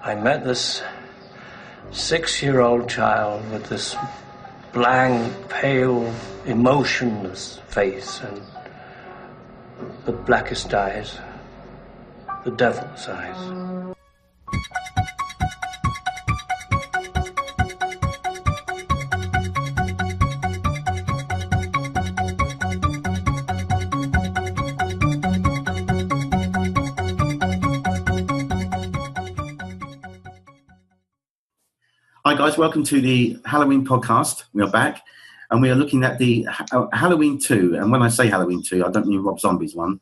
I met this 6-year-old child with this blank, pale, emotionless face and the blackest eyes, the devil's eyes. Hi guys, welcome to the Halloween podcast. We are back and we are looking at the Halloween 2. And when I say Halloween 2, I don't mean Rob Zombie's one.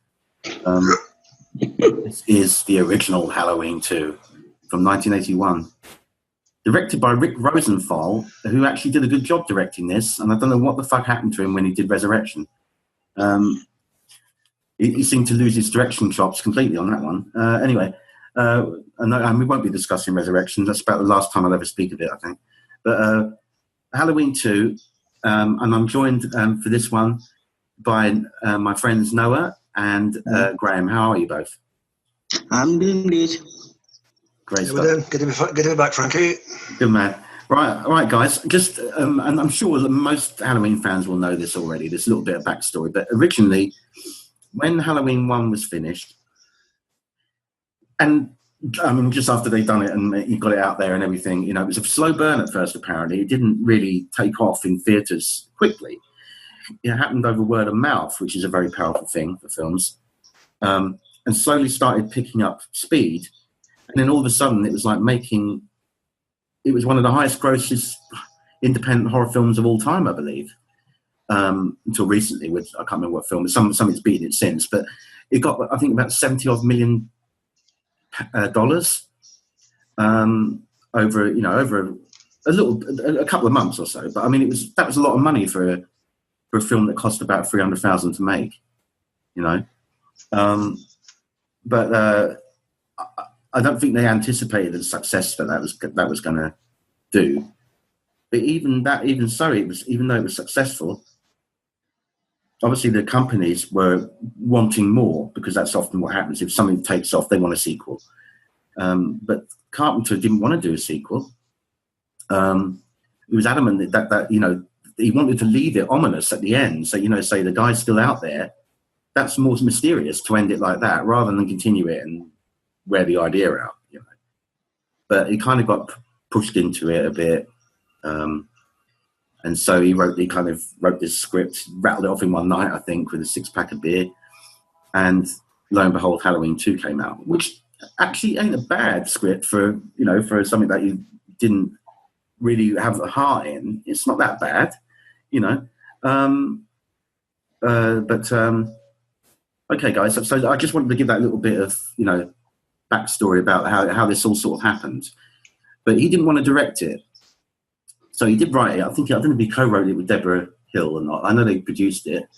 This is the original Halloween 2 from 1981. Directed by Rick Rosenthal, who actually did a good job directing this. And I don't know what the fuck happened to him when he did Resurrection. He seemed to lose his direction chops completely on that one. Anyway. And we won't be discussing Resurrection. That's about the last time I'll ever speak of it, I think. But Halloween 2, and I'm joined for this one by my friends Noah and Graham. How are you both? I'm doing great. Great stuff. Good to be back, Frankie. Good man. Right, guys. Just, and I'm sure that most Halloween fans will know this already. There's a little bit of backstory. But originally, when Halloween 1 was finished, and I mean, just after they'd done it and you got it out there and everything, you know, it was a slow burn at first, apparently. It didn't really take off in theatres quickly. It happened over word of mouth, which is a very powerful thing for films, and slowly started picking up speed. And then all of a sudden, it was like it was one of the highest grossest independent horror films of all time, I believe, until recently with, I can't remember what film, something's beaten it since, but it got, I think, about 70-odd million dollars over a couple of months or so. But I mean, that was a lot of money for a film that cost about $300,000 to make, you know. But I don't think they anticipated the success that was going to do. But even though it was successful, obviously the companies were wanting more, because that's often what happens. If something takes off, they want a sequel. But Carpenter didn't want to do a sequel. He was adamant that you know, he wanted to leave it ominous at the end. So, you know, say the guy's still out there. That's more mysterious to end it like that, rather than continue it and wear the idea out, you know. But he kind of got pushed into it a bit. And so he kind of wrote this script, rattled it off in one night, I think, with a 6-pack of beer. And lo and behold, Halloween 2 came out, which actually ain't a bad script for something that you didn't really have a heart in. It's not that bad, you know. Okay, guys. So I just wanted to give that little bit of, you know, backstory about how this all sort of happened. But he didn't want to direct it. So he did write it. I don't know if he co-wrote it with Deborah Hill or not. I know they produced it.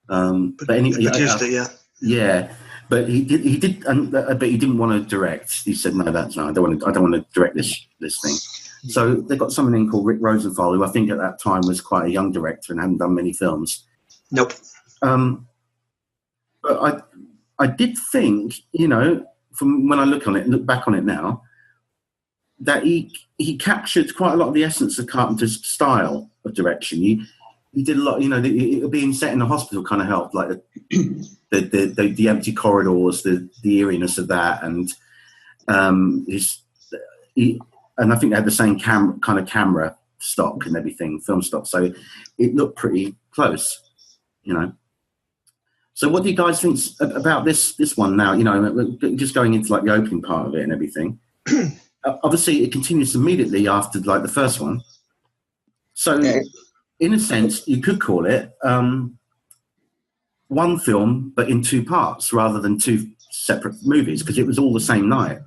But anyway, produced it, yeah. Yeah, but he did, but he didn't want to direct. He said, "No, I don't want to direct this thing." So they got someone in called Rick Rosenthal, who I think at that time was quite a young director and hadn't done many films. Nope. But I did think, you know, from when I look back on it now, that he captured quite a lot of the essence of Carpenter's style of direction. He did a lot, you know, it being set in a hospital kind of helped, like the empty corridors, the eeriness of that, and and I think they had the same kind of camera stock and everything, film stock, so it looked pretty close, you know. So what do you guys think about this one now? You know, just going into like the opening part of it and everything. Obviously, it continues immediately after like the first one. So, in a sense, you could call it one film, but in 2 parts rather than 2 separate movies, because it was all the same night.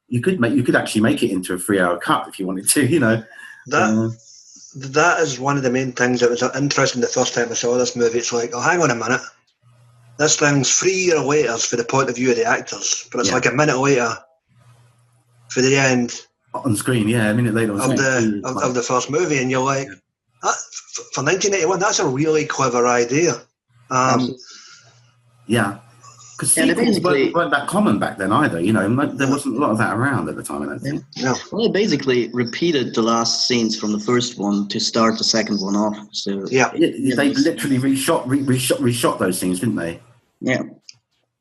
You could actually make it into a 3-hour cut if you wanted to. You know, that is one of the main things that was interesting the first time I saw this movie. It's like, oh, hang on a minute. This thing's 3 years later for the point of view of the actors, but it's like a minute later for the end on screen, a minute later of the first movie, and you're like, for 1981, that's a really clever idea. Because Yeah, they sequels basically- weren't that common back then either. You know, there wasn't a lot of that around at the time, I don't think. No. Well, they basically repeated the last scenes from the first one to start the second one off. So Yeah. They literally reshot those scenes, didn't they? Yeah.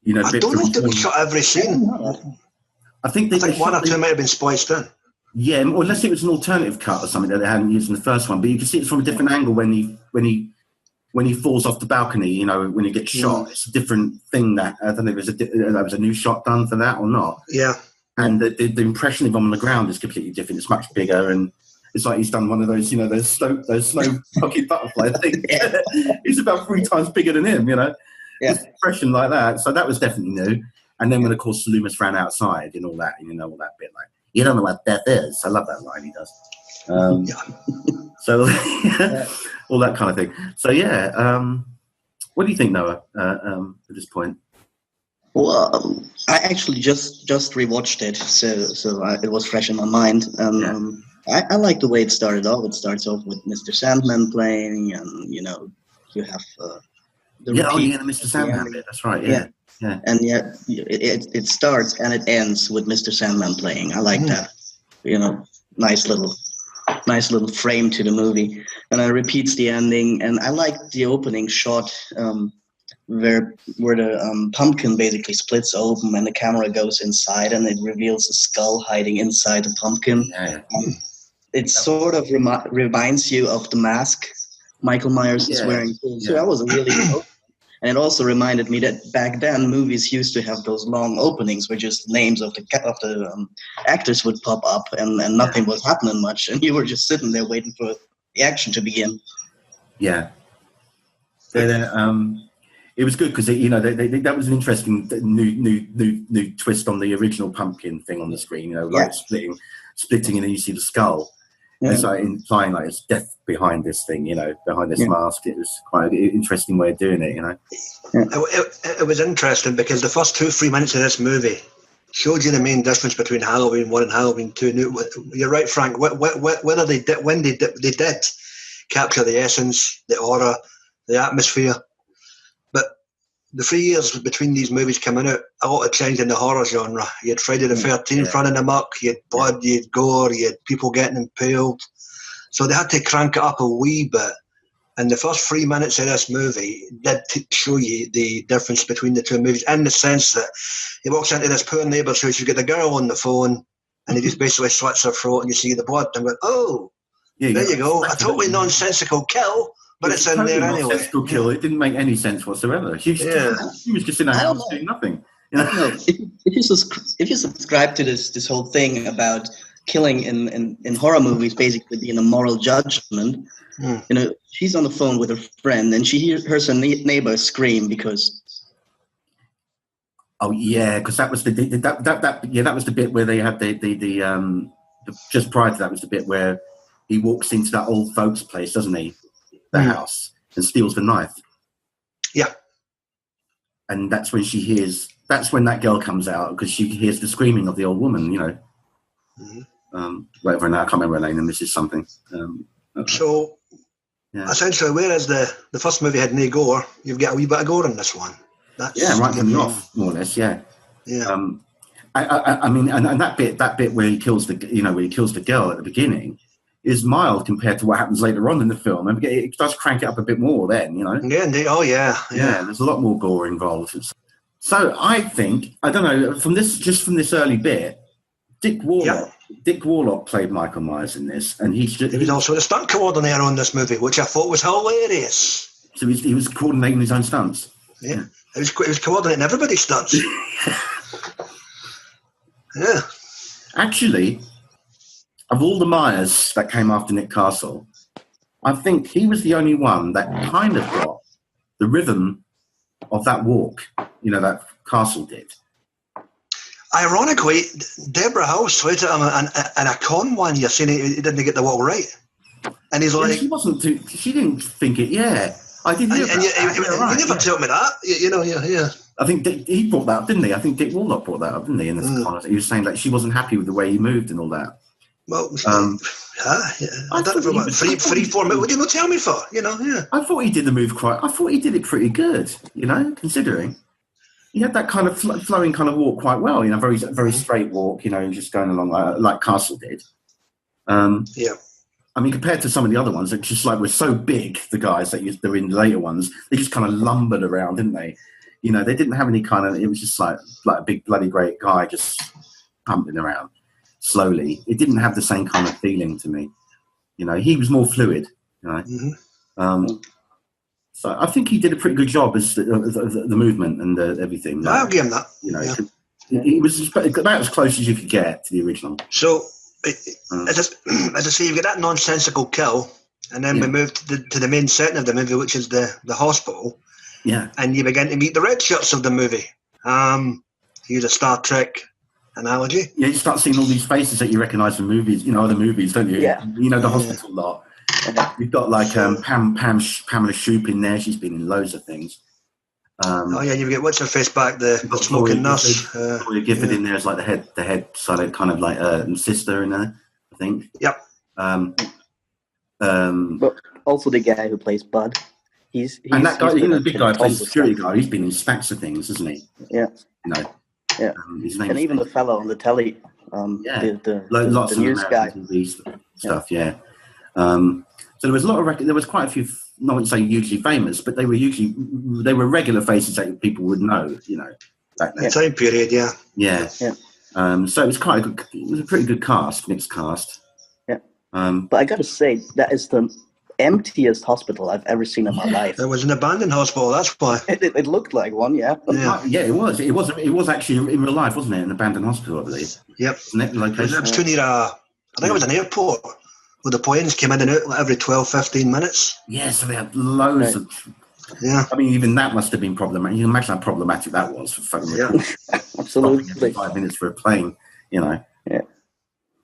You know, I don't know if they shot every scene. I think I think one or two shot might have been spliced in. Yeah, or unless it was an alternative cut or something that they hadn't used in the first one. But you can see it's from a different angle when he falls off the balcony. You know, when he gets shot, it's a different thing. That I don't know if there was a new shot done for that or not. Yeah. And the impression of him on the ground is completely different. It's much bigger, and it's like he's done one of those, you know, those snow fucking butterfly things. He's about 3 times bigger than him, you know. Yeah. This impression like that. So that was definitely new. And then when, of course, Loomis ran outside and all that, and you know, all that bit, like, you don't know what death is. I love that line he does. So all that kind of thing. So, yeah. What do you think, Noah, at this point? Well, I actually just rewatched it, so it was fresh in my mind. I like the way it started off. It starts off with Mr. Sandman playing, and you know, you have the Mr. Sandman bit. That's right. Yeah. And yet it starts and it ends with Mr. Sandman playing. I like that. You know, nice little frame to the movie. And it repeats the ending. And I like the opening shot where the pumpkin basically splits open and the camera goes inside and it reveals a skull hiding inside the pumpkin. Yeah. It sort of reminds you of The Mask Michael Myers is wearing. So that was a really good opening. And it also reminded me that back then movies used to have those long openings where just names of the actors would pop up and nothing was happening much, and you were just sitting there waiting for the action to begin. Yeah. It was good because you know that was an interesting new twist on the original pumpkin thing on the screen. You know, like splitting, and then you see the skull. Yeah. It's like implying like it's death behind this thing, you know, behind this mask. It was quite an interesting way of doing it, you know. Yeah. It was interesting because the first 2-3 minutes of this movie showed you the main difference between Halloween 1 and Halloween 2. You're right, Frank. Whether they did capture the essence, the aura, the atmosphere, but the 3 years between these movies coming out, a lot had changed in the horror genre. You had Friday the 13th running amok, you had blood, you had gore, you had people getting impaled. So they had to crank it up a wee bit. And the first 3 minutes of this movie did show you the difference between the two movies, in the sense that he walks into this poor neighbour's house, you get the girl on the phone, and he just basically slits her throat, and you see the blood. And I'm going, there you go. A totally nonsensical kill. But it's in totally there anyway. Nonsensical kill. It didn't make any sense whatsoever. She was just in a house doing nothing. You know? I don't know. If you subscribe to this whole thing about killing in horror movies basically being a moral judgment, you know, she's on the phone with her friend and she hears her neighbor scream because. Oh yeah, because that was that was the bit where they had the just prior to that was the bit where he walks into that old folks' place, doesn't he? The house and steals the knife. Yeah. And that's when that's when that girl comes out because she hears the screaming of the old woman, you know. Whatever, I can't remember her name, and this is something. So, essentially, whereas the first movie had no gore, you've got a wee bit of gore in this one. Right from the off, more or less, yeah. I mean, and that bit where he kills the girl at the beginning is mild compared to what happens later on in the film. And it does crank it up a bit more then, you know. Yeah, indeed. Oh, yeah. There's a lot more gore involved. So I think, I don't know, from this early bit, Dick Warlock played Michael Myers in this, and he was also the stunt coordinator on this movie, which I thought was hilarious. So he was coordinating his own stunts. Yeah. He was coordinating everybody's stunts. Yeah. Actually, of all the Myers that came after Nick Castle, I think he was the only one that kind of got the rhythm of that walk, you know, that Castle did. Ironically, Deborah House slated him and a con one year saying he didn't get the walk right. And he's like... She didn't think it, I didn't hear that. You never told me that, you know, I think he brought that up, didn't he? I think Dick Warlock brought that up, didn't he? In this he was saying that she wasn't happy with the way he moved and all that. Well, I don't know about 3-4 minutes. What did you not tell me for? You know, I thought he did the move I thought he did it pretty good, you know, considering. he had that kind of flowing kind of walk quite well, very straight walk, just going along like Castle did. Yeah. I mean, compared to some of the other ones, that just like were so big, the guys that they're in the later ones, they just kind of lumbered around, didn't they? They didn't have any kind of. It was just like a big bloody great guy just pumping around slowly. It didn't have the same kind of feeling to me. He was more fluid. So I think he did a pretty good job as the movement and everything. I'll give him that. It was about as close as you could get to the original. So, as I say, you've got that nonsensical kill, and then we move to the main setting of the movie, which is the hospital. Yeah. And you begin to meet the red shirts of the movie. To use a Star Trek analogy. Yeah, you start seeing all these faces that you recognise from movies, other movies, don't you? Yeah. The hospital lot. You've got like Pamela Shoop in there. She's been in loads of things. You've got what's her face back, the smoking nurse. Victoria Gifford in there as like the head side of kind of like sister in there, I think. Yep. But also the guy who plays Bud. He's that guy, the big guy, plays the security guy. He's been in stacks of things, hasn't he? Yeah. Yeah. His name and even the fellow on the telly. Lots the news guy. Stuff. Yeah. So there was a lot of there was quite a few. I wouldn't say hugely famous, but they were regular faces that people would know. Back then. Time period, yeah. Yeah. So it was it was a pretty good mixed cast. Yeah. But I got to say that is the emptiest hospital I've ever seen in my life. It was an abandoned hospital. That's why it looked like one. Yeah. Yeah, it was. It was actually in real life, wasn't it? An abandoned hospital, I believe. Yep. Location. It was too near I think it was an airport where the planes came in and out every 12, 15 minutes. Yeah, so they had loads of. Yeah. I mean, even that must have been problematic. You can imagine how problematic that was for fucking. Yeah. Absolutely. Every 5 minutes for a plane, Yeah.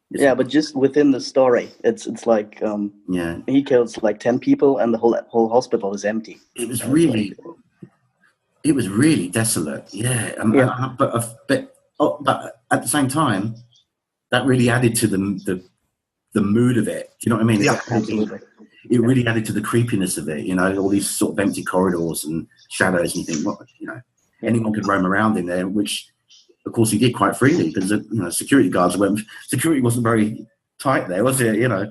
Yeah, but just within the story, it's like he kills like 10 people and the whole hospital is empty. It was really desolate. Yeah, but at the same time, that really added to the mood of it. Do you know what I mean? Yeah, absolutely. It really added to the creepiness of it. All these sort of empty corridors and shadows, and you think, anyone could roam around in there, which. Of course, he did quite freely because security guards security wasn't very tight there, was it? No.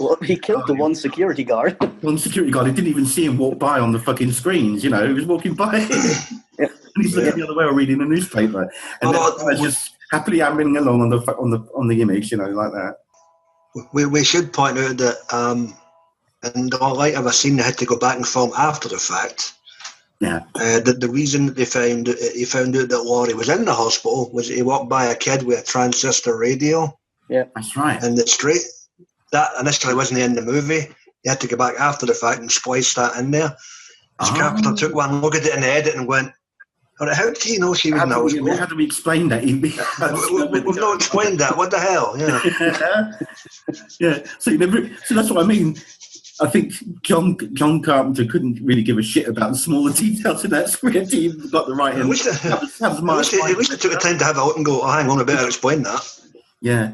Well, he killed the one security guard. One security guard. He didn't even see him walk by on the fucking screens. He was walking by, and he's looking the other way or reading a newspaper, and was just happily ambling along on the image, like that. We should point out that in the light of a scene they had to go back and film after the fact. Yeah. The reason that he found out that Laurie was in the hospital was he walked by a kid with a transistor radio. Yeah, that's right. In the street. That initially wasn't in the movie. He had to go back after the fact and splice that in there. His Carpenter took one look at it in the edit and went, how did he know she was in the hospital? How do we explain that? We've not explained that. What the hell? Yeah. Yeah. So that's what I mean. I think John Carpenter couldn't really give a shit about the smaller details in that script. He got the right. At least they took the time to have a look and go, hang on, I better explain that. Yeah.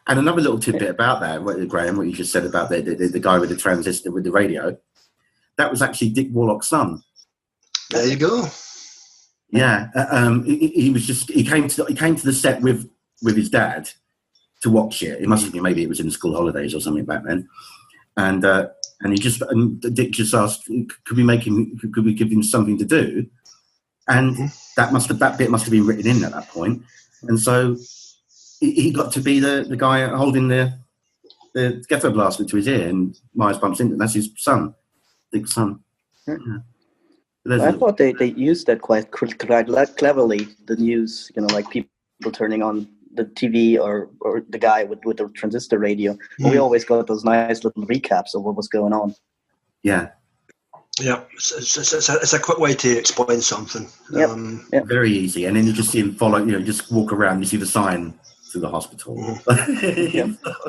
And another little tidbit about that, Graham, what you just said about the guy with the transistor with the radio, that was actually Dick Warlock's son. There you go. Yeah. He came to the set with his dad to watch it. It must have been, maybe it was in the school holidays or something back then. And Dick just asked, could we give him something to do? And that bit must have been written in at that point. And so he got to be the guy holding the ghetto blaster to his ear, and Myers bumps into. That's his son, Dick's son. Yeah. I thought they used that quite cleverly. The news, like people turning on the TV or the guy with the transistor radio. We always got those nice little recaps of what was going on. Yeah. Yeah, it's a quick way to explain something. Yep. Very easy. And then you just see him follow, just walk around, you see the sign to the hospital.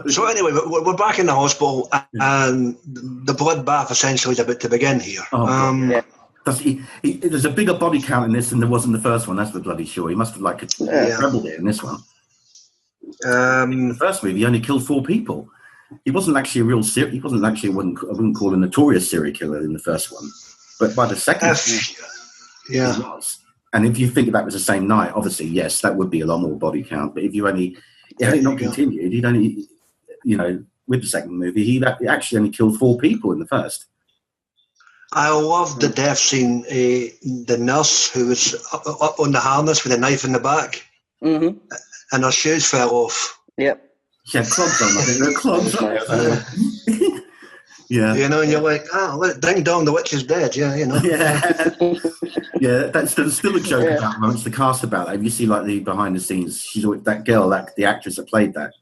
So anyway, we're back in the hospital and the bloodbath essentially is about to begin here. There's a bigger body count in this than there was in the first one, that's for bloody sure. He must have trebled it in this one. In the first movie, he only killed 4 people. He wasn't actually I wouldn't call a notorious serial killer in the first one. But by the second one, he was. And if you think that was the same night, obviously, yes, that would be a lot more body count. But if you had it not continued, he'd only, with the second movie, he actually only killed 4 people in the first. I loved the death scene. The nurse who was up on the harness with a knife in the back, and her shoes fell off. Yep. She had clogs on. I think there were clogs on. Yeah. And you're like, ding dong, the witch is dead. Yeah, Yeah. Yeah, that's still a joke about amongst the cast about that. If you see like the behind the scenes, she's always, that girl, the actress that played that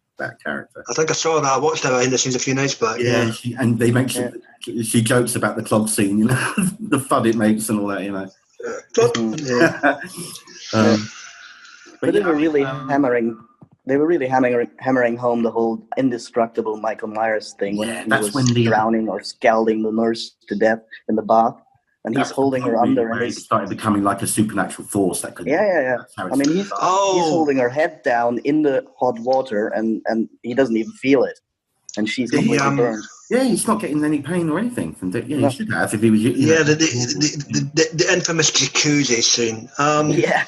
character. I think I saw that. I watched that behind the scenes a few nights back. Yeah, and they mention she jokes about the clog scene, the fun it makes and all that, But they were really hammering. They were really hammering home the whole indestructible Michael Myers thing when he was drowning or scalding the nurse to death in the bath, and he's holding her under, and he started becoming like a supernatural force that could. Yeah. I mean, he's holding her head down in the hot water, and he doesn't even feel it, and she's completely burned. Yeah, he's not getting any pain or anything from it. He should have if he was. The infamous jacuzzi scene. Yeah.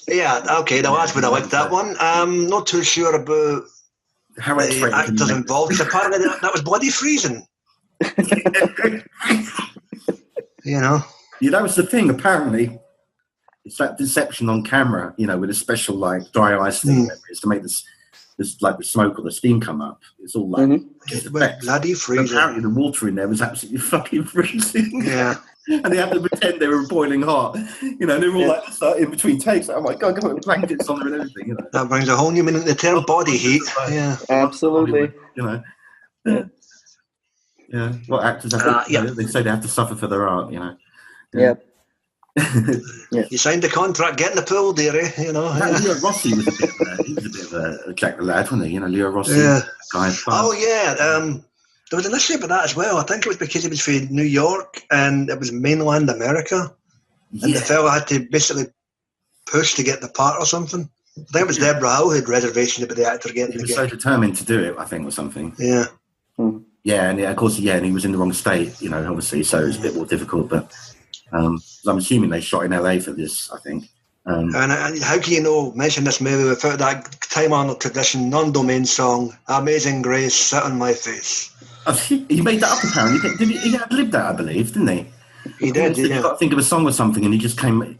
Yeah, okay, the lads would have liked that one. Not too sure about how the actors involved. Apparently that was bloody freezing. Yeah, that was the thing. Apparently, it's that deception on camera, with a special like dry ice thing is to make this like the smoke or the steam come up. It's all like bloody freezing. Apparently, the water in there was absolutely fucking freezing. Yeah. And they had to pretend they were boiling hot, and they were all like in between takes. Like, oh my god, got blankets on there and everything. That brings a whole new meaning to the term body heat. Yeah, absolutely. Yeah. What actors have to? They say they have to suffer for their art. Yeah. You signed the contract, get in the pool, dearie. Leo Rossi was a bit of a jack the lad, wasn't he? Leo Rossi. Yeah. Guy. Oh yeah. There was an issue about that as well. I think it was because he was from New York and it was mainland America. And the fella had to basically push to get the part or something. I think it was Deborah Howe who had reservations about the actor getting He was so determined to do it, I think, or something. Yeah. Yeah, and of course, and he was in the wrong state, obviously, so it was a bit more difficult. But I'm assuming they shot in LA for this, I think. And how can you mention this movie without that time-honored tradition, non-domain song, Amazing Grace, Sit on My Face? He made that up apparently. He had lived that, I believe, didn't he? He did. You've got to think of a song or something, and he just came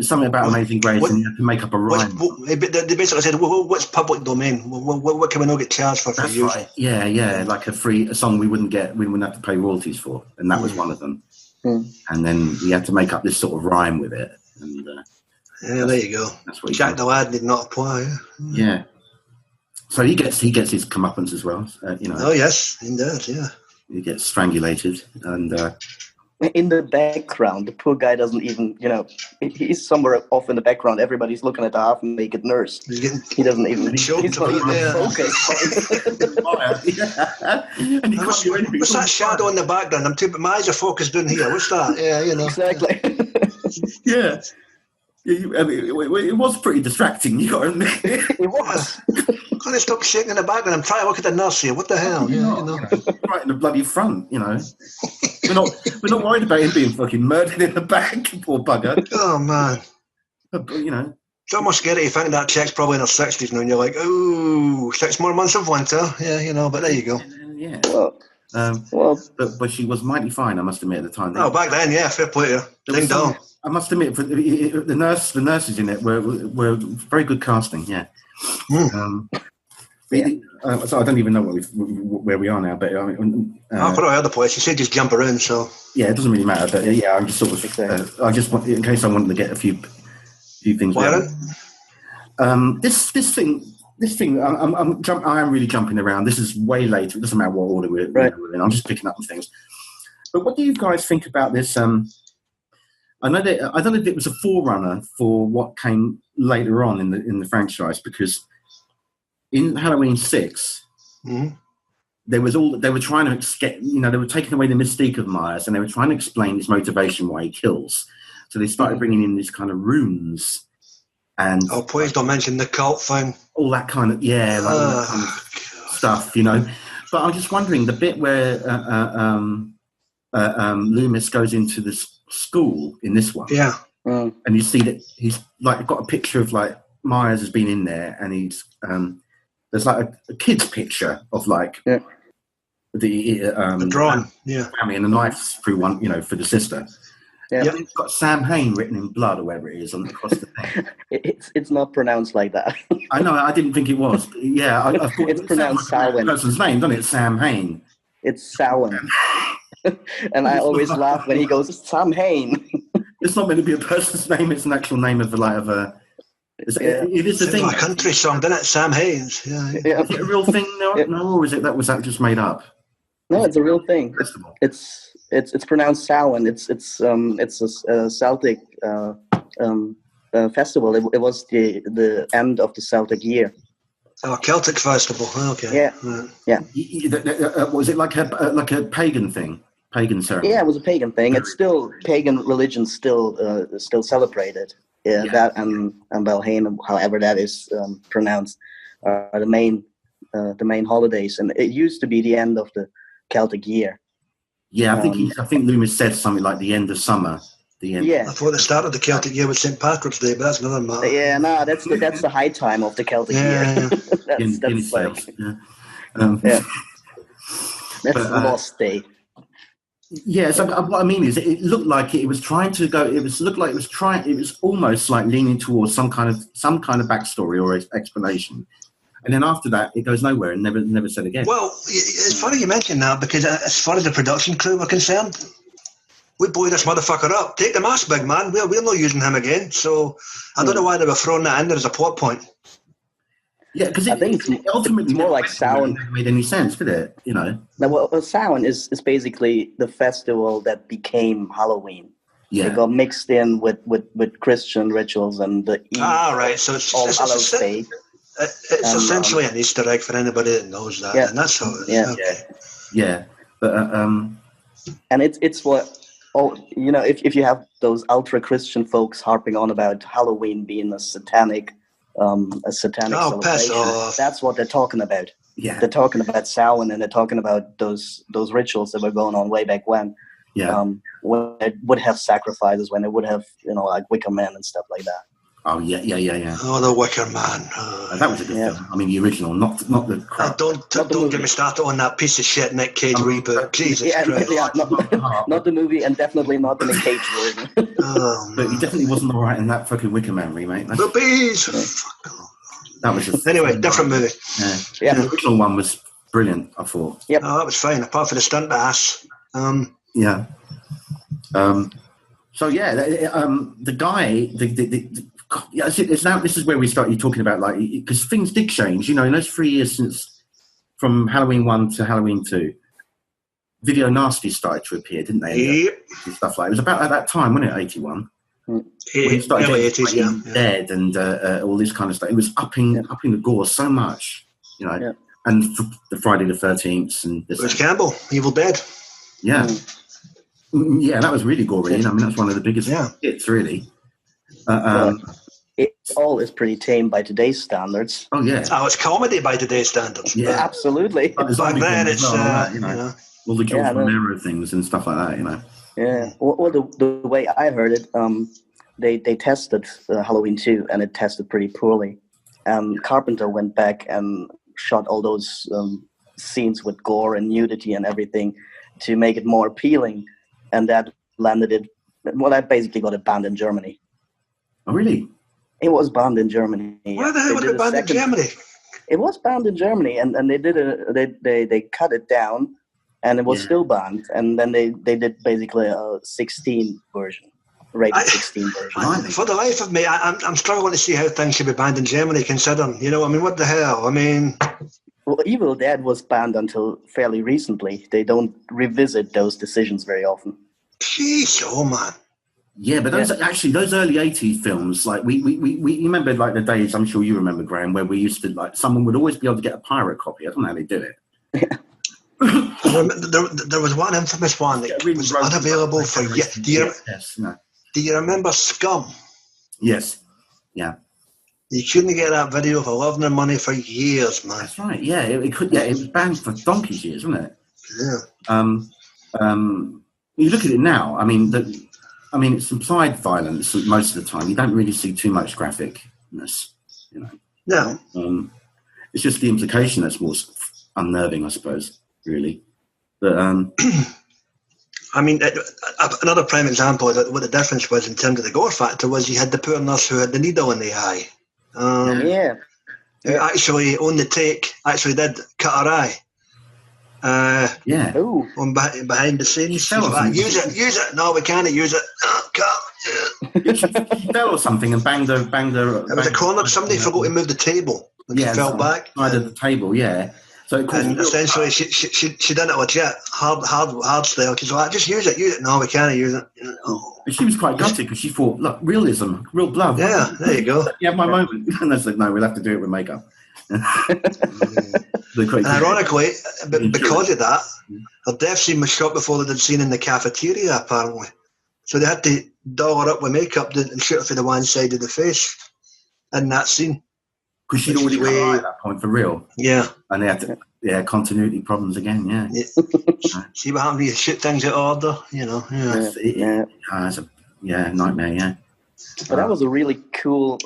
something about Amazing Grace, and you had to make up a rhyme. They basically said, "What's public domain? What can we not get charged for?" That's right. Yeah, like a song we wouldn't have to pay royalties for, and that was one of them. And then he had to make up this sort of rhyme with it. And there you go. That's what Jack the Lad did not apply. Yeah. So he gets his comeuppance as well. Oh yes, indeed. Yeah. He gets strangulated, and in the background, the poor guy doesn't even, he's somewhere off in the background. Everybody's looking at the half-naked nurse. He doesn't even. He's not even focused. And he can't do anything. What's that shadow in the background? My eyes are focused down here. What's that? Yeah, Exactly. Yeah. It was pretty distracting, you got to admit. It was. Can't stop shaking in the background. I'm trying to look at the nurse here. What the hell? Right in the bloody front, We're not worried about him being fucking murdered in the back, poor bugger. Oh man. But, it's almost scary to think that chick's probably in her 60s now, and you're like, oh, 6 more months of winter. Yeah, but there you go. Yeah. Well, but she was mighty fine, I must admit, at the time. Back then, yeah, fair play to her. Ding dong. I must admit, for the nurses in it were very good casting. Yeah. So I don't even know where we are now, but I mean, I've got other place. You said just jump around, so yeah, it doesn't really matter. But I'm just sort of. I just want, in case I wanted to get a few things. This thing. I am really jumping around. This is way later. It doesn't matter what order we're in. I'm just picking up on things. But what do you guys think about this? I don't know if it was a forerunner for what came later on in the franchise, because in Halloween 6, they were trying to get, they were taking away the mystique of Myers, and they were trying to explain his motivation why he kills. So they started bringing in these kind of runes and please don't mention the cult thing, all that kind of stuff, But I'm just wondering the bit where Loomis goes into this school in this one. Yeah. and you see that he's like got a picture of like Myers has been in there, and he's there's like a kid's picture of like the drawing, family, and a knife through one, for the sister. Yeah. And it's got Sam Hain written in blood or whatever it is across the thing. It's not pronounced like that. I know. I didn't think it was. But yeah, I thought it's pronounced Samhain. Person's name, doesn't it? Sam Hain. It's Samhain. And I always laugh when he goes Sam Hain. It's not meant to be a person's name. It's an actual name of it is the thing. Like a country song, isn't it? Sam Haines. Yeah. Is it a real thing? No, or is it that just made up? No, it's a real thing. It's pronounced Samhain. It's a Celtic festival. It was the end of the Celtic year. Oh, Celtic festival. Okay. Yeah. Was it like a pagan thing? Pagan ceremony? Yeah, it was a pagan thing. It's still pagan religion still celebrated. Yeah, that and Belhain, however that is pronounced, are the main holidays, and it used to be the end of the Celtic year. Yeah, I think Loomis said something like the end of summer. The end. Yeah, I thought the start of the Celtic year was St. Patrick's Day, but that's another matter. Yeah, no, that's the high time of the Celtic year. That's the lost day. Yeah, so what I mean is, it looked like it was trying to go. It was almost like leaning towards some kind of backstory or explanation, and then after that, it goes nowhere and never said again. Well, it's funny you mention that, because as far as the production crew were concerned, we blew this motherfucker up. Take the mask, big man. We're not using him again. So I don't know why they were throwing that in there as a plot point. Yeah, because I think ultimately it's more like Samhain. Never made any sense, did it? No, well, Samhain is basically the festival that became Halloween. Yeah, it got mixed in with Christian rituals and the Eve. Right. So it's essentially an Easter egg for anybody that knows that, and that's how it is. Yeah, yeah. But and it's what. Oh, if you have those ultra Christian folks harping on about Halloween being a satanic celebration, that's what they're talking about. Yeah, they're talking about Samhain, and they're talking about those rituals that were going on way back when. Yeah, when they would have sacrifices, when they would have like Wicker Man and stuff like that. Oh yeah. Oh, the Wicker Man. That was a good film. I mean, the original, not the crap. Don't get me started on that piece of shit Nick Cage reboot. Jesus Christ. Yeah, not the movie, and definitely not the Nick Cage version. But he definitely wasn't all right in that fucking Wicker Man remake. The bees. That was just anyway, different movie. Yeah, the original one was brilliant, I thought. Yep. Oh, that was fine, apart from the stunt ass. Yeah. So yeah, the guy, this is where we started talking about, like, because things did change, in those 3 years since from Halloween 1 to Halloween 2, video nasty started to appear, didn't they? Yep. And stuff like it was about at that time, wasn't it? 81. Early 80s, yeah. Dead and all this kind of stuff. It was upping the gore so much, and the Friday the 13th and this. Bruce Campbell, Evil Dead. Yeah. Yeah, that was really gory. I mean, that's one of the biggest hits, really. It all is pretty tame by today's standards. Oh yeah. Oh, it's comedy by today's standards. Yeah, absolutely. Back then, it's all the George Romero things and stuff like that. Yeah. Well, the way I heard it, they tested Halloween 2, and it tested pretty poorly. Carpenter went back and shot all those scenes with gore and nudity and everything to make it more appealing. And that landed it. Well, that basically got it banned in Germany. Oh, really? It was banned in Germany. Why the hell was it banned in Germany? It was banned in Germany, and they did they cut it down, and it was still banned. And then they did basically a 16 version, rated 16 version. For the life of me, I'm struggling to see how things should be banned in Germany, considering, what the hell? I mean. Well, Evil Dead was banned until fairly recently. They don't revisit those decisions very often. Jeez, oh man. Yeah, but those early 80s films, like we remember, like, the days, I'm sure you remember, Graham, where we used to, like, someone would always be able to get a pirate copy. I don't know how they do it. There was one infamous one that was unavailable for years. Do you remember Scum? Yes. Yeah. You couldn't get that video for love nor money for years, man. That's right. Yeah, it was banned for donkey's years, wasn't it? Yeah. You look at it now. I mean, I mean, it's implied violence most of the time. You don't really see too much graphicness, you know. No. It's just the implication that's more unnerving, I suppose, really. But I mean, another prime example of what the difference was in terms of the gore factor was you had the poor nurse who had the needle in the eye. Who actually, on the take, actually did cut her eye. On behind the scenes. She's like, use it. No, we can't use it. Oh, God. She fell or something and banged her. It was a corner. Somebody forgot to move the table when she fell back. Side of the table, yeah. So and essentially, she done it legit, hard style. She's like, just use it. No, we can't use it. Oh. She was quite gutted because she thought, look, realism, real blood. Yeah, there you go. You have my moment. And I said, no, we'll have to do it with makeup. And ironically, because of that, her death scene was shot before they'd seen in the cafeteria, apparently. So they had to doll her up with makeup and shoot her for the one side of the face in that scene. Because she'd already got her eye at that point, for real. Yeah. And they had to, continuity problems again, yeah. See what happens when you shoot things out of order, you know. It's a nightmare, yeah. But that was a really cool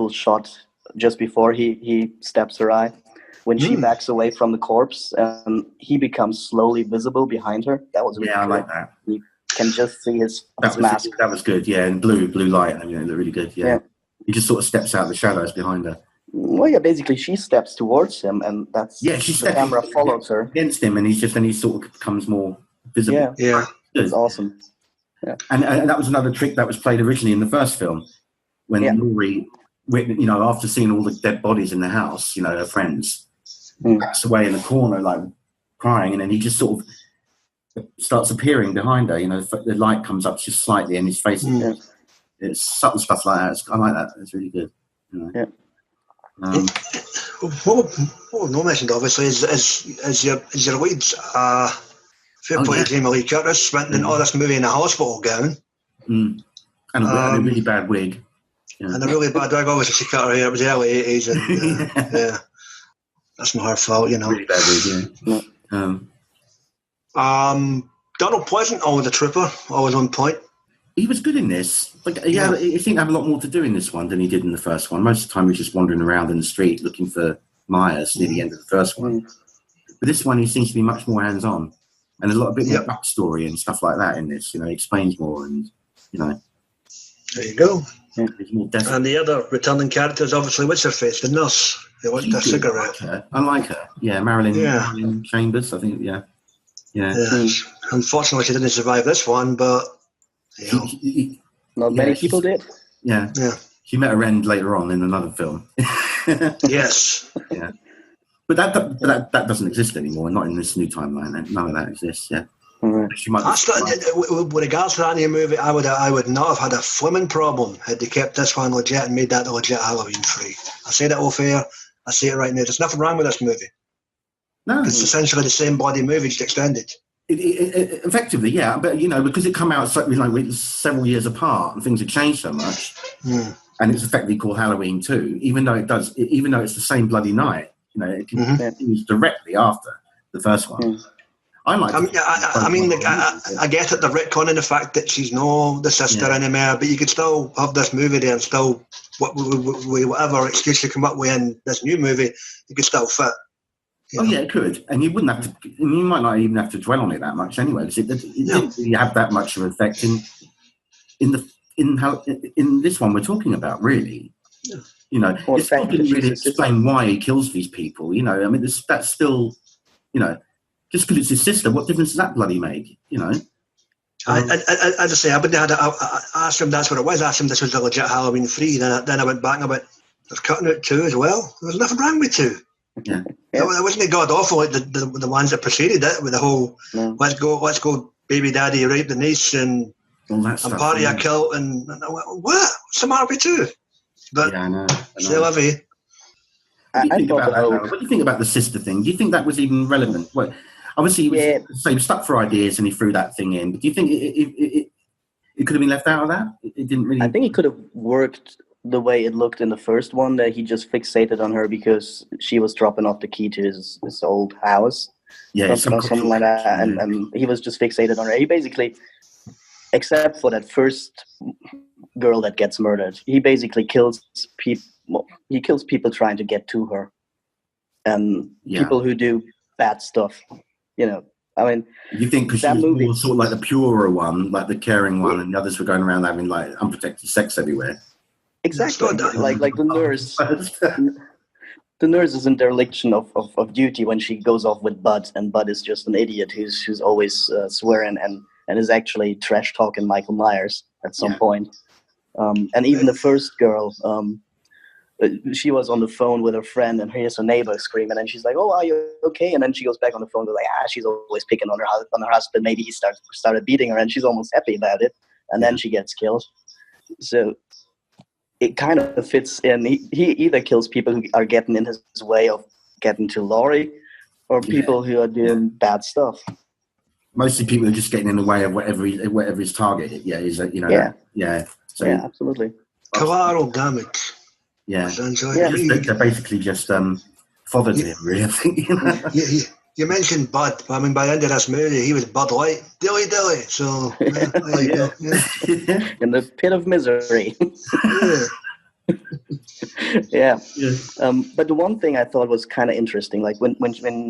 shot just before he stabs her eye. When she backs away from the corpse and he becomes slowly visible behind her. That was really cool. I like that. You can just see his mask. That was good, yeah. And blue light and everything looked really good, yeah. He just sort of steps out of the shadows behind her. Well, yeah, basically she steps towards him and that's the camera follows her. Against him and he sort of becomes more visible. Yeah. It's awesome. Yeah. And that was another trick that was played originally in the first film. When Laurie, after seeing all the dead bodies in the house, her friends, backs away in the corner, like crying, and then he just sort of starts appearing behind her. The light comes up just slightly, and his face. It's subtle stuff like that. I like that. It's really good. Yeah. What we've not mentioned, obviously, is your leads. Fair play to Jamie Lee Curtis went in all this movie in a hospital gown, and a really bad wig. And a really bad wig. Obviously, she cut her hair. It was the early 80s, and that's not her fault, Really bad wig, Donald Pleasant, always a trooper, always on point. He was good in this. He seemed to have a lot more to do in this one than he did in the first one. Most of the time, he was just wandering around in the street looking for Myers near the end of the first one. But this one, he seems to be much more hands-on. And there's a bit more backstory and stuff like that in this. He explains more and, There you go. Yeah. More and the other returning characters, obviously, what's her face? The nurse. They want a cigarette. I like her. Yeah, Marilyn Chambers, I think, yeah. Unfortunately, she didn't survive this one, but... Not many people did. Yeah. She met her end later on in another film. Yes. Yeah. But that doesn't exist anymore, not in this new timeline. None of that exists, yeah. She might with regards to that new movie, I would not have had a flimming problem had they kept this one legit and made that legit Halloween free. I say that off air. I say it right now. There's nothing wrong with this movie. No. It's essentially the same body movie, just extended. It effectively, yeah, but because it come out several years apart and things have changed so much, and it's effectively called Halloween 2, even though it's the same bloody night, it continues directly after the first one. I get it, the retconning the fact that she's the sister anymore, but you could still have this movie there and still whatever excuse you come up with in this new movie, you could still fit. Oh yeah, it could, and you wouldn't have to. You might not even have to dwell on it that much anyway, because it didn't really have that much of an effect in this one we're talking about, really. Yeah. It still didn't really explain why he kills these people. I mean, that's still, just because it's his sister, what difference does that bloody make? As I say, I asked him that's what it was. I asked him this was a legit Halloween 3. Then I went back and I went, they're cutting out 2 as well. There's nothing wrong with 2. Yeah. It wasn't god awful like the ones that preceded it with the whole let's go baby daddy rape the niece and all that stuff, party a kilt and I went, what? What's the matter with 2? But I know. C'est la vie. What do you think about the sister thing? Do you think that was even relevant? Well, obviously he was stuck for ideas and he threw that thing in. But do you think it could have been left out of that? It didn't really. I think it could have worked the way it looked in the first one, that he just fixated on her because she was dropping off the key to his old house. Yeah, something like that. And he was just fixated on her. He basically except for that first girl that gets murdered. He basically kills people. He kills people trying to get to her, and people who do bad stuff. You know, I mean, you think because she was more sort of like the purer one, like the caring one, and the others were going around having like unprotected sex everywhere. Exactly, like the nurse. The nurse is in dereliction of duty when she goes off with Bud, and Bud is just an idiot who's always swearing and is actually trash talking Michael Myers at some point. And even the first girl, she was on the phone with her friend, and hears her neighbor screaming, and she's like, "Oh, are you okay?" And then she goes back on the phone, like, she's always picking on her husband. Maybe he started beating her, and she's almost happy about it. And then she gets killed. So it kind of fits in. He either kills people who are getting in his way of getting to Laurie, or people who are doing bad stuff. Mostly people are just getting in the way of whatever his target is. So, absolutely. Collateral damage. Yeah. They're basically just fathered him, really, I think. You mentioned Bud, but I mean, by the end of this movie, he was Bud Light. Dilly. So, there you go. Yeah. In the pit of misery. Yeah. But the one thing I thought was kind of interesting, like when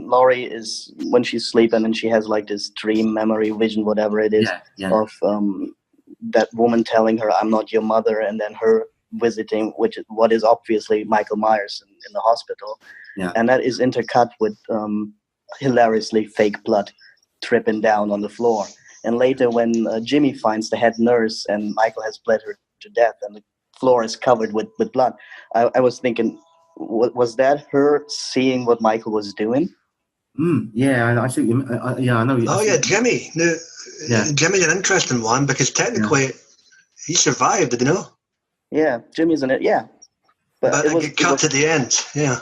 Laurie when she's sleeping and she has like this dream, memory, vision, whatever it is, of that woman telling her, "I'm not your mother," and then her visiting, what is obviously Michael Myers in the hospital. Yeah. And that is intercut with hilariously fake blood dripping down on the floor. And later when Jimmy finds the head nurse and Michael has bled her to death and the floor is covered with blood, I was thinking, was that her seeing what Michael was doing? Yeah, I think. I know. Jimmy. No, Jimmy's an interesting one because technically he survived. Did you know? Yeah, Jimmy's in it. Yeah, but it was cut at the end. Yeah.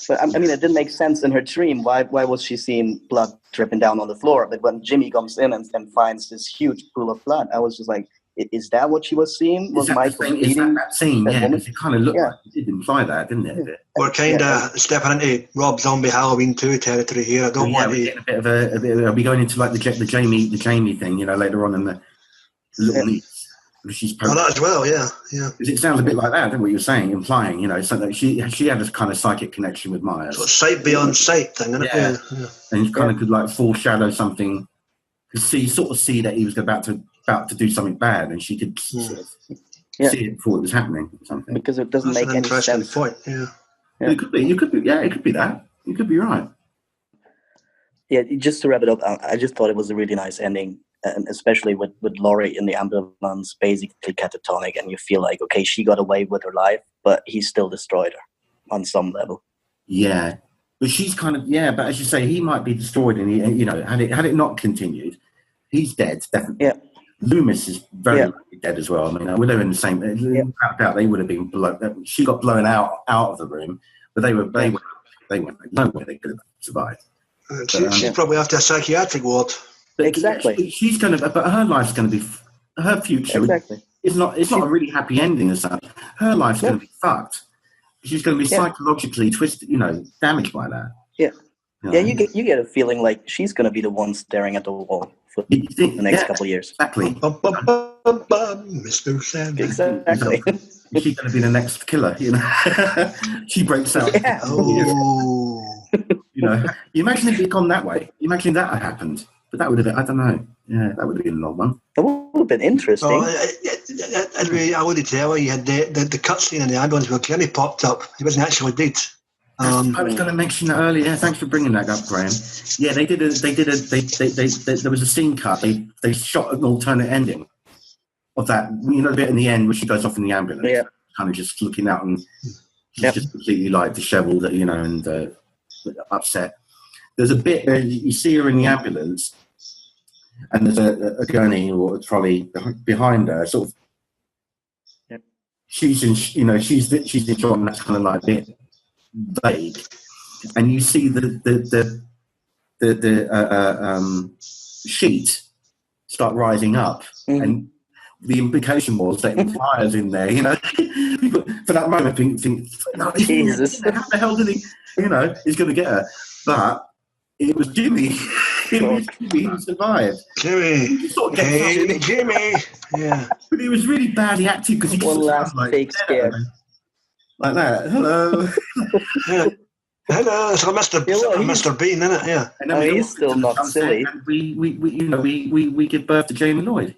But I mean, it didn't make sense in her dream. Why was she seeing blood dripping down on the floor? But when Jimmy comes in and finds this huge pool of blood, I was just like, is that what she was seeing? Was Michael beating that scene? Yeah, because it kind of looked like it did imply that, didn't it? We're kind of stepping into Rob Zombie Halloween 2 territory here. I don't want to. A bit of are we going into like the Jamie thing? You know, later on in the little niece. She's that as well, yeah. Because it sounds a bit like that, isn't it, what you're saying, implying, so that she had this kind of psychic connection with Myers. So sight beyond sight thing, isn't it? Yeah. And you kind of could like foreshadow something, sort of see that he was about to do something bad, and she could sort of see it before it was happening or something. Because it doesn't make any sense. Point. Yeah. It could be. It could be that. You could be right. Yeah. Just to wrap it up, I just thought it was a really nice ending. And especially with Laurie in the ambulance, basically catatonic, and you feel like, okay, she got away with her life, but he still destroyed her on some level. Yeah, but she's kind of but as you say, he might be destroyed, and had it not continued, he's dead definitely. Yeah, Loomis is very likely dead as well. I mean, we're in the same. Without doubt, they would have been blown. She got blown out of the room, but they went nowhere they could have survived. She's probably after a psychiatric ward. Exactly. She's going to, but her life's going to be, her future. Exactly. It's not a really happy ending as such. Her life's going to be fucked. She's going to be psychologically twisted, damaged by that. Yeah. You get a feeling like she's going to be the one staring at the wall for the next couple of years. Exactly. Mr. Sandman. Exactly. She's going to be the next killer. She breaks out. Yeah. Oh. You imagine if it had gone that way. Imagine that had happened. But that would have been, I don't know. Yeah, that would have been a long one. It would have been interesting. I would tell you, you had the cutscene in the ambulance where Jimmy popped up. He wasn't actually dead. I was going to mention that earlier. Yeah, thanks for bringing that up, Graham. Yeah, there was a scene cut. They shot an alternate ending of that. The bit in the end where she goes off in the ambulance. Yeah. Kind of just looking out and she's just completely like disheveled, and upset. There's a bit where you see her in the ambulance, and there's a gurney or a trolley behind her. Sort of, she's in shot, and that's kind of like a bit vague. And you see the sheet start rising up, and the implication was that Myers in there. People, for that moment, think, no, Jesus, how the hell did he? He's going to get her, but. It was Jimmy. He survived. Jimmy. Sort of Hey, Jimmy. Yeah. But he was really badly acting because he One last fake scare. Like that. Hello. Yeah. Hello, so Mr. Bean, isn't it? Yeah. And then he's still not silly. And we give birth to Jamie Lloyd,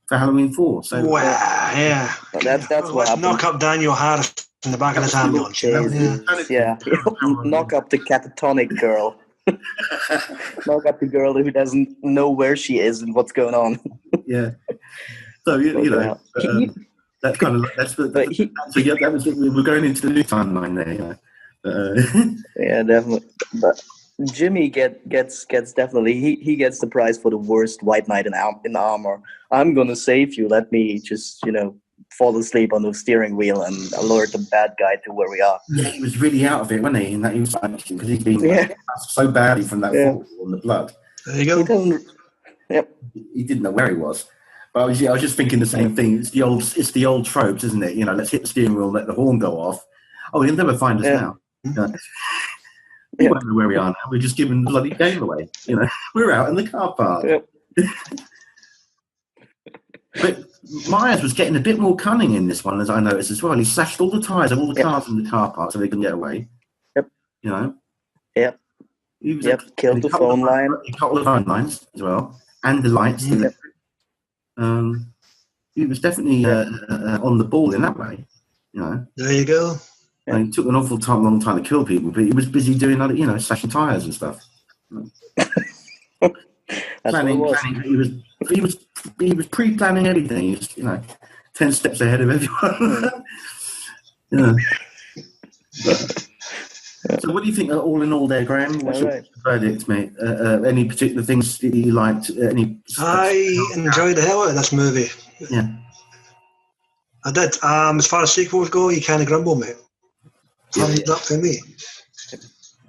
for Halloween 4. So yeah. That's what let's happened. knock up Daniel Harris in the back of his ambulance. Yeah. Knock up the catatonic girl. Knock up the girl who doesn't know where she is and what's going on. Yeah. So that's kind of that was we're going into the new timeline there. Yeah, definitely. But Jimmy gets definitely he gets the prize for the worst white knight in armor. I'm gonna save you. Let me just fall asleep on the steering wheel and alert the bad guy to where we are. Yeah, he was really out of it, wasn't he? In that he was because he's been so badly from that fall on the blood. There you go. He didn't know where he was. But I was just thinking the same thing. It's the old tropes, isn't it? Let's hit the steering wheel, let the horn go off. Oh, he'll never find us now. We won't know where we are now. We're just giving the bloody game away. We're out in the car park. But Myers was getting a bit more cunning in this one, as I noticed as well. He slashed all the tyres of all the cars in the car park so they couldn't get away. Yep. He was killed the phone line. He cut all the phone lines as well, and the lights. He was definitely on the ball in that way. There you go. And it took an awful long time to kill people, but he was busy doing other, slashing tyres and stuff. Planning. He was pre-planning everything. He was, 10 steps ahead of everyone. So, what do you think? All in all, there, Graham? What's your verdict, mate? Any particular things that you liked? I enjoyed the hell out of this movie. Yeah, I did. As far as sequels go, you kind of grumble, mate. Thumbs up for me.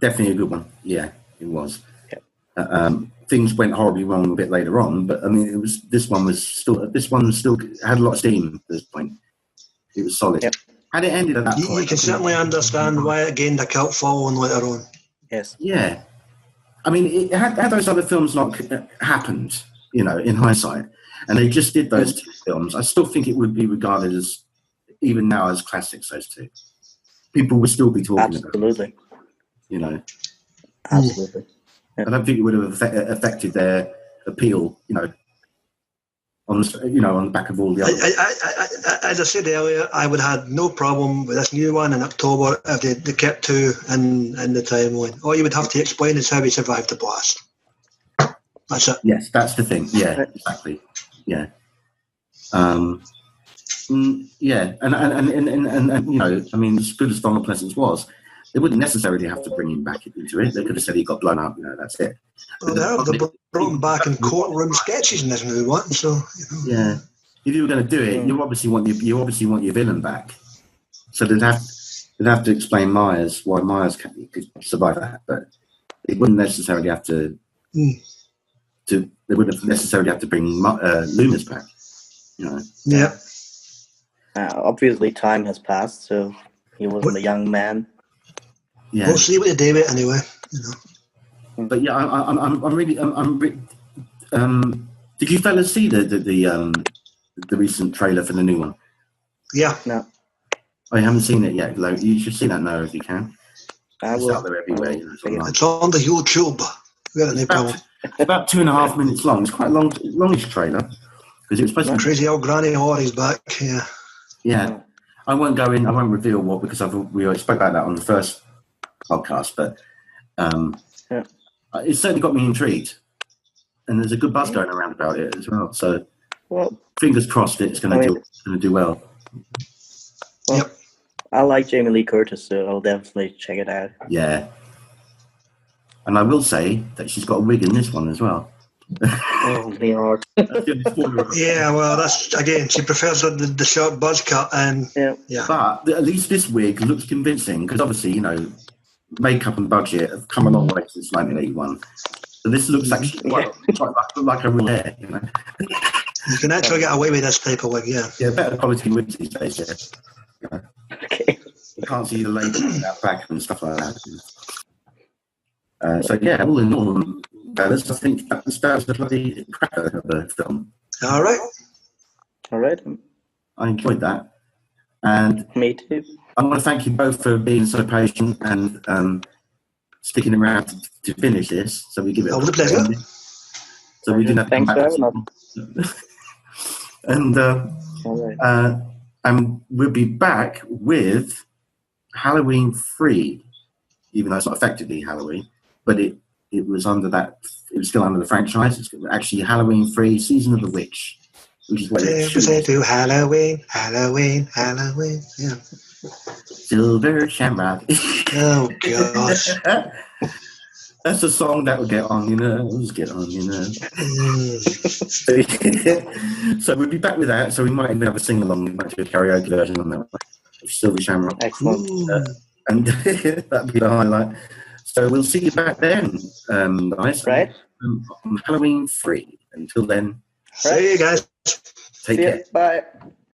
Definitely a good one. Yeah, it was. Things went horribly wrong a bit later on, but I mean, this one still had a lot of steam at this point. It was solid. Yep. Had it ended at that point, you can certainly understand why it gained a cult following later on. Yes. Yeah. I mean, had those other films not happened, in hindsight, and they just did those two films, I still think it would be regarded as, even now, as classics, those two. People would still be talking about it. Absolutely. I don't think it would have affected their appeal, on the back of all the others. As I said earlier, I would have had no problem with this new one in October if they kept two in the timeline. All you would have to explain is how he survived the blast. That's it. Yes, that's the thing. Yeah, exactly. Yeah. Yeah, and I mean, as good as Donald Pleasance was, they wouldn't necessarily have to bring him back into it. They could have said he got blown up. That's it. Well, they brought him back in courtroom sketches in this new one. So yeah, if you were going to do it, you obviously want your villain back. So they'd have to explain why Myers could survive that, but they wouldn't necessarily have to. They wouldn't necessarily have to bring Loomis back. Yeah. Obviously, time has passed, so he wasn't a young man. Yeah. We'll see what they do with it anyway. But yeah, I'm really. Did you fellas see the recent trailer for the new one? Yeah. No. I haven't seen it yet. You should see that now if you can. It's out there everywhere. It's on the YouTube. It's about 2.5 minutes long. It's quite a longish trailer because it was supposed to be crazy old Granny Horry's back. Yeah. Yeah. I won't go in. I won't reveal what because we already spoke about that on the first podcast, but it certainly got me intrigued, and there's a good buzz going around about it as well. So, fingers crossed, it's going to do well. Yep. I like Jamie Lee Curtis, so I'll definitely check it out. Yeah, and I will say that she's got a wig in this one as well. Oh, Lord. Yeah, well, that's again. She prefers the short buzz cut, and yeah. But at least this wig looks convincing because obviously, makeup and budget have come a long way since 1981. So this looks actually quite like a real hair. You can actually get away with this type of wig, yeah. Yeah, better quality wigs these days. Yeah. Okay. You can't see the label in that back and stuff like that. So yeah, all in all, fellas. I think that was a bloody cracker of a film. All right. I enjoyed that. And me too. I want to thank you both for being so patient and sticking around to finish this. So we give it a pleasure. So we didn't have to Thanks for having us. And we'll be back with Halloween 3, even though it's not effectively Halloween, but it was under that. It was still under the franchise. It's actually Halloween 3, Season of the Witch, which is what it should do. Halloween. Yeah. Silver Shamrock. Oh gosh. That's a song that will get on, Let's get on, So we'll be back with that. So we might even have a sing-along. We might do a karaoke version on that one of Silver Shamrock. Excellent. And that'd be the highlight. So we'll see you back then, guys. Right. On Halloween 3. Until then. See you guys. Take care. Bye.